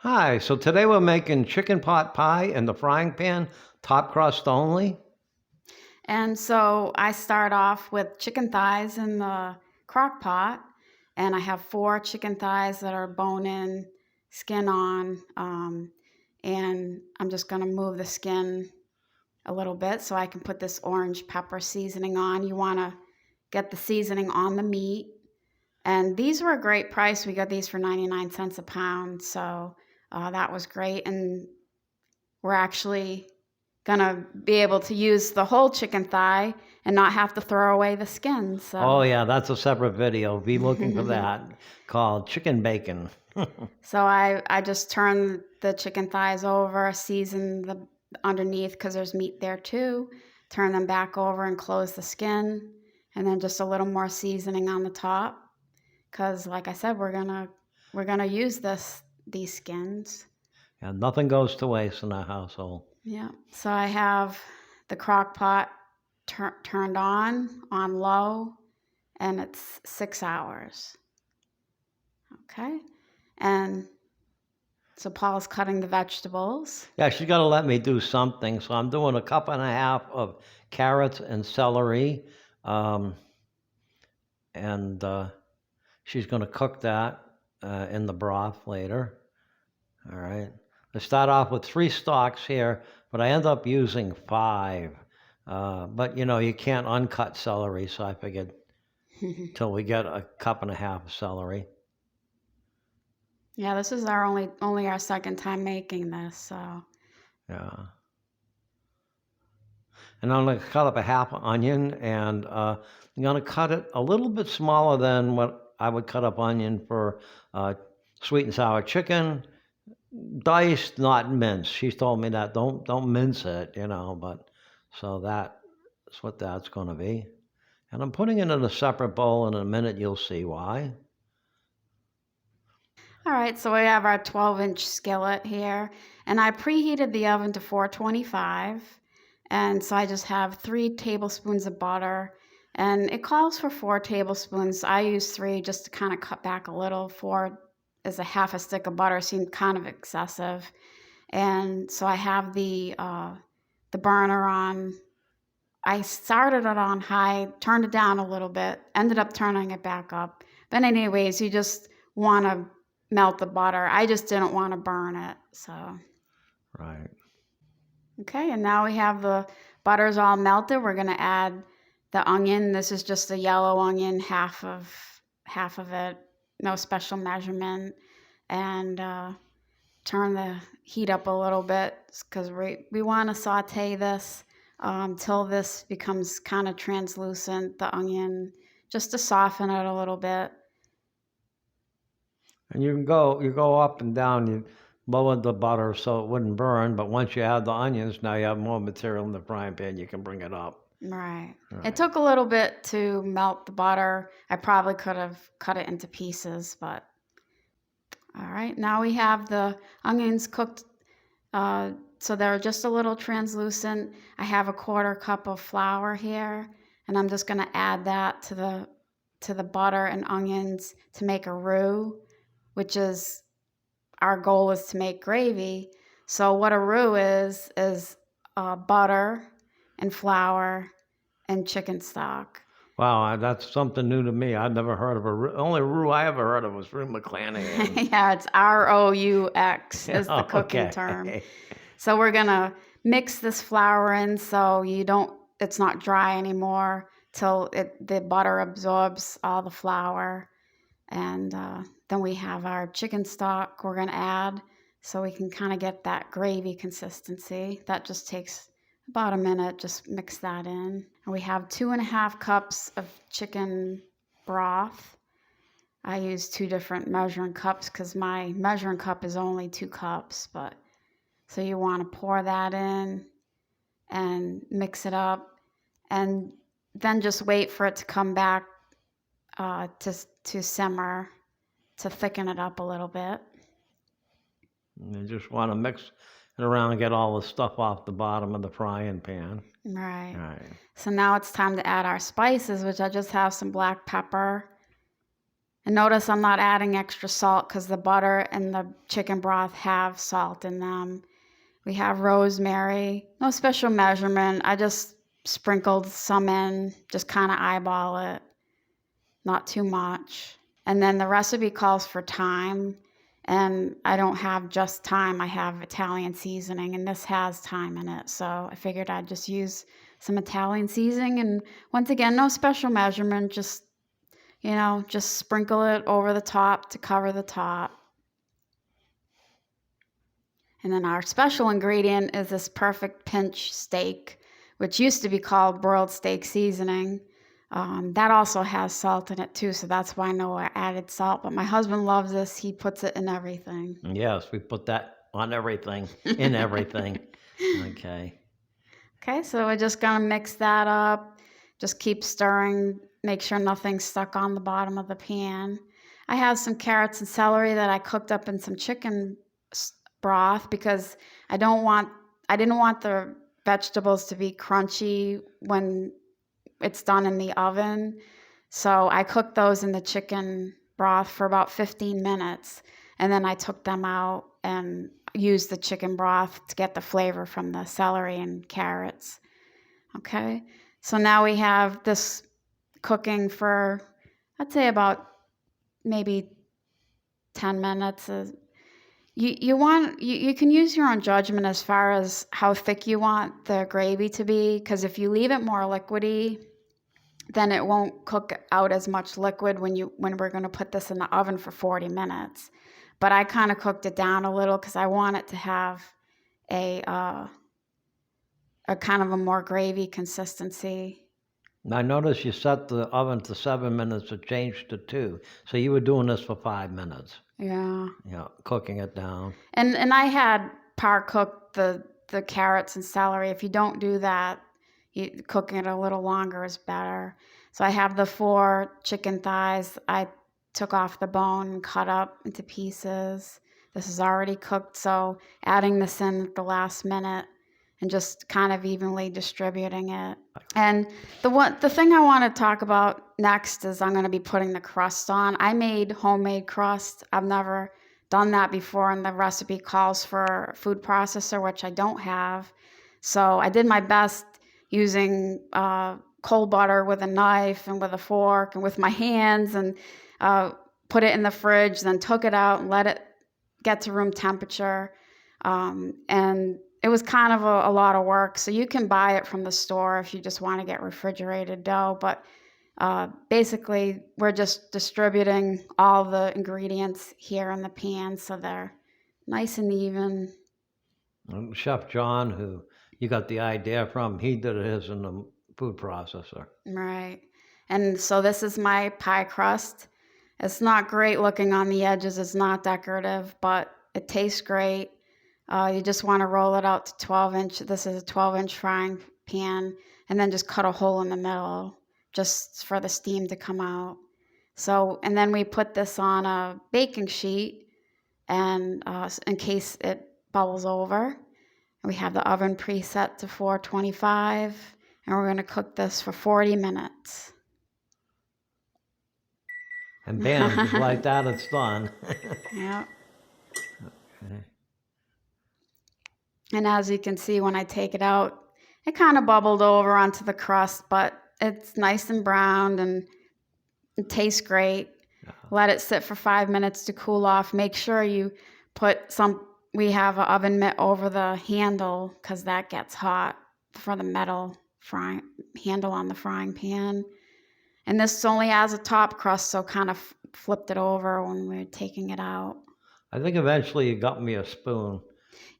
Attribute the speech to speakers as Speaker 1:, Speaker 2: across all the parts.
Speaker 1: Hi, so today we're making chicken pot pie in the frying pan, top crust only.
Speaker 2: And so I start off with chicken thighs in the crock pot, and I have 4 chicken thighs that are bone in, skin on, and I'm just going to move the skin a little bit so I can put this orange pepper seasoning on. You want to get the seasoning on the meat. And these were a great price. We got these for 99 cents a pound, so that was great. And we're actually gonna be able to use the whole chicken thigh and not have to throw away the skin.
Speaker 1: Oh
Speaker 2: So,
Speaker 1: yeah, that's a separate video. Be looking for that called chicken bacon.
Speaker 2: so I just turn the chicken thighs over, season the underneath because there's meat there too. Turn them back over and close the skin, and then just a little more seasoning on the top. Because, like I said, we're gonna use these skins.
Speaker 1: And nothing goes to waste in our household.
Speaker 2: Yeah. So I have the crock pot turned on low, and it's 6 hours. Okay. And so Paul's cutting the vegetables.
Speaker 1: Yeah, she's got to let me do something, so I'm doing a cup and a half of carrots and celery, um, and she's going to cook that in the broth later. All right. I start off with 3 stalks here, but I end up using 5. But you can't uncut celery, so I figured till we get a cup and a half of celery.
Speaker 2: Yeah, this is our only our second time making this, so
Speaker 1: Yeah. And I'm going to cut up a half onion, and I'm going to cut it a little bit smaller than what I would cut up onion for sweet and sour chicken. Diced, not minced. She's told me that don't mince it, but so that's what that's going to be. And I'm putting it in a separate bowl. In a minute, you'll see why.
Speaker 2: all right, so we have our 12-inch skillet here, and I preheated the oven to 425, and so I just have 3 tablespoons of butter, and it calls for 4 tablespoons. I use 3 just to kind of cut back a little. 4 is a half a stick of butter, seemed kind of excessive, and so I have the burner on. I started it on high, turned it down a little bit, ended up turning it back up. But anyways, you just want to melt the butter. I just didn't want to burn it. So,
Speaker 1: Right.
Speaker 2: okay, and now we have the butter's all melted. We're going to add the onion. This is just a yellow onion, half of it, no special measurement. And turn the heat up a little bit because we want to saute this till this becomes kind of translucent, the onion, just to soften it a little bit.
Speaker 1: And you go up and down. You lower the butter so it wouldn't burn. But once you add the onions, now you have more material in the frying pan. You can bring it up.
Speaker 2: Right. It
Speaker 1: Right.
Speaker 2: took a little bit to melt the butter. I probably could have cut it into pieces, but all right. Now we have the onions cooked so they're just a little translucent. I have a 1/4 cup of flour here, and I'm just going to add that to the butter and onions to make a roux, which is our goal is to make gravy. So what a roux is butter and flour and chicken stock.
Speaker 1: Wow, that's something new to me. I'd never heard of a roux. Only roux I ever heard of was Rue McClanahan.
Speaker 2: Yeah, it's ROUX is the cooking term.
Speaker 1: Okay.
Speaker 2: So we're gonna mix this flour in so it's not dry anymore till the butter absorbs all the flour. And then we have our chicken stock we're gonna add so we can kind of get that gravy consistency. That just takes about a minute, just mix that in. And we have 2.5 cups of chicken broth. I use 2 different measuring cups because my measuring cup is only 2 cups, but so you want to pour that in and mix it up, and then just wait for it to come back to simmer to thicken it up a little bit.
Speaker 1: You just want to mix it around and get all the stuff off the bottom of the frying pan.
Speaker 2: Right.
Speaker 1: All right.
Speaker 2: So now it's time to add our spices, which I just have some black pepper And notice I'm not adding extra salt because the butter and the chicken broth have salt in them. We have rosemary, no special measurement. I just sprinkled some in, just kind of eyeball it, not too much. And then the recipe calls for thyme, and I don't have just thyme, I have Italian seasoning, and this has thyme in it. So I figured I'd just use some Italian seasoning. And once again, no special measurement, just, just sprinkle it over the top to cover the top. And then our special ingredient is this perfect pinch steak, which used to be called broiled steak seasoning. That also has salt in it too, so that's why I know I added salt. But my husband loves this. He puts it in everything.
Speaker 1: Yes, we put that on everything, in everything. Okay.
Speaker 2: Okay, so we're just going to mix that up. Just keep stirring. Make sure nothing's stuck on the bottom of the pan. I have some carrots and celery that I cooked up in some chicken broth because I didn't want the vegetables to be crunchy when it's done in the oven. So I cooked those in the chicken broth for about 15 minutes. And then I took them out and used the chicken broth to get the flavor from the celery and carrots. Okay. So now we have this cooking for, I'd say about maybe 10 minutes. You can use your own judgment as far as how thick you want the gravy to be, because if you leave it more liquidy, then it won't cook out as much liquid when we're going to put this in the oven for 40 minutes. But I kind of cooked it down a little because I want it to have a kind of a more gravy consistency.
Speaker 1: I noticed you set the oven to 7 minutes, it changed to 2. So you were doing this for 5 minutes.
Speaker 2: Yeah.
Speaker 1: Yeah, cooking it down.
Speaker 2: And I had par cooked the carrots and celery. If you don't do that, cooking it a little longer is better. So I have the 4 chicken thighs. I took off the bone and cut up into pieces. This is already cooked, so adding this in at the last minute and just kind of evenly distributing it. And the thing I want to talk about next is I'm going to be putting the crust on. I made homemade crust. I've never done that before, and the recipe calls for a food processor, which I don't have. So I did my best using cold butter with a knife and with a fork and with my hands, and put it in the fridge, then took it out and let it get to room temperature. And it was kind of a lot of work. So you can buy it from the store if you just want to get refrigerated dough. But basically, we're just distributing all the ingredients here in the pan so they're nice and even.
Speaker 1: Chef John, who you got the idea from, he did his in the food processor.
Speaker 2: Right. And so this is my pie crust. It's not great looking on the edges. It's not decorative, but it tastes great. You just want to roll it out to 12-inch. This is a 12-inch frying pan, and then just cut a hole in the middle just for the steam to come out. So, and then we put this on a baking sheet, and in case it bubbles over. We have the oven preset to 425, and we're going to cook this for 40 minutes.
Speaker 1: And bam, just like that, it's done.
Speaker 2: Yeah.
Speaker 1: Okay.
Speaker 2: And as you can see, when I take it out, it kind of bubbled over onto the crust, but it's nice and browned and it tastes great. Let it sit for 5 minutes to cool off. Make sure you put we have an oven mitt over the handle because that gets hot for the metal frying handle on the frying pan. And this only has a top crust, so kind of flipped it over when we were taking it out.
Speaker 1: I think eventually you got me a spoon.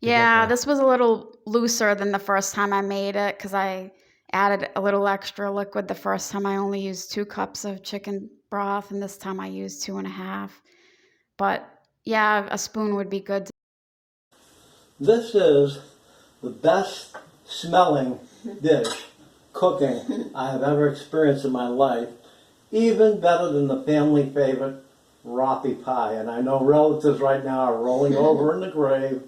Speaker 2: Yeah, this was a little looser than the first time I made it because I added a little extra liquid. The first time I only used 2 cups of chicken broth, and this time I used 2.5. But yeah, a spoon would be good.
Speaker 3: This is the best smelling dish, cooking, I have ever experienced in my life. Even better than the family favorite Roppy pie. And I know relatives right now are rolling over in the grave,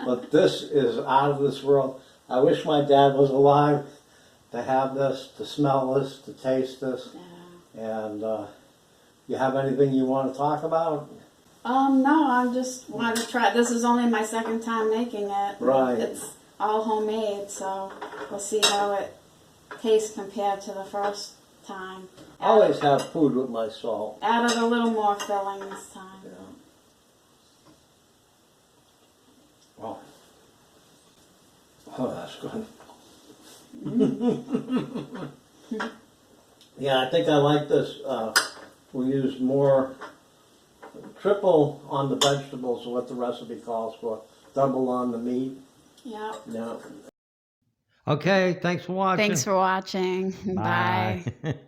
Speaker 3: but this is out of this world. I wish my dad was alive to have this, to smell this, to taste this. Yeah. And You have anything you want to talk about?
Speaker 2: No, I just wanted to try. This is only my second time making it.
Speaker 3: Right.
Speaker 2: It's all homemade, so we'll see how it tastes compared to the first time.
Speaker 3: I always have food with my salt.
Speaker 2: Added a little more filling this time.
Speaker 3: Yeah. Oh. Oh, that's good. Yeah, I think I like this. We use more, triple on the vegetables, what the recipe calls for, double on the meat.
Speaker 2: Yeah.
Speaker 3: Yeah.
Speaker 1: Okay, thanks for watching.
Speaker 2: Thanks for watching. Bye.
Speaker 1: Bye.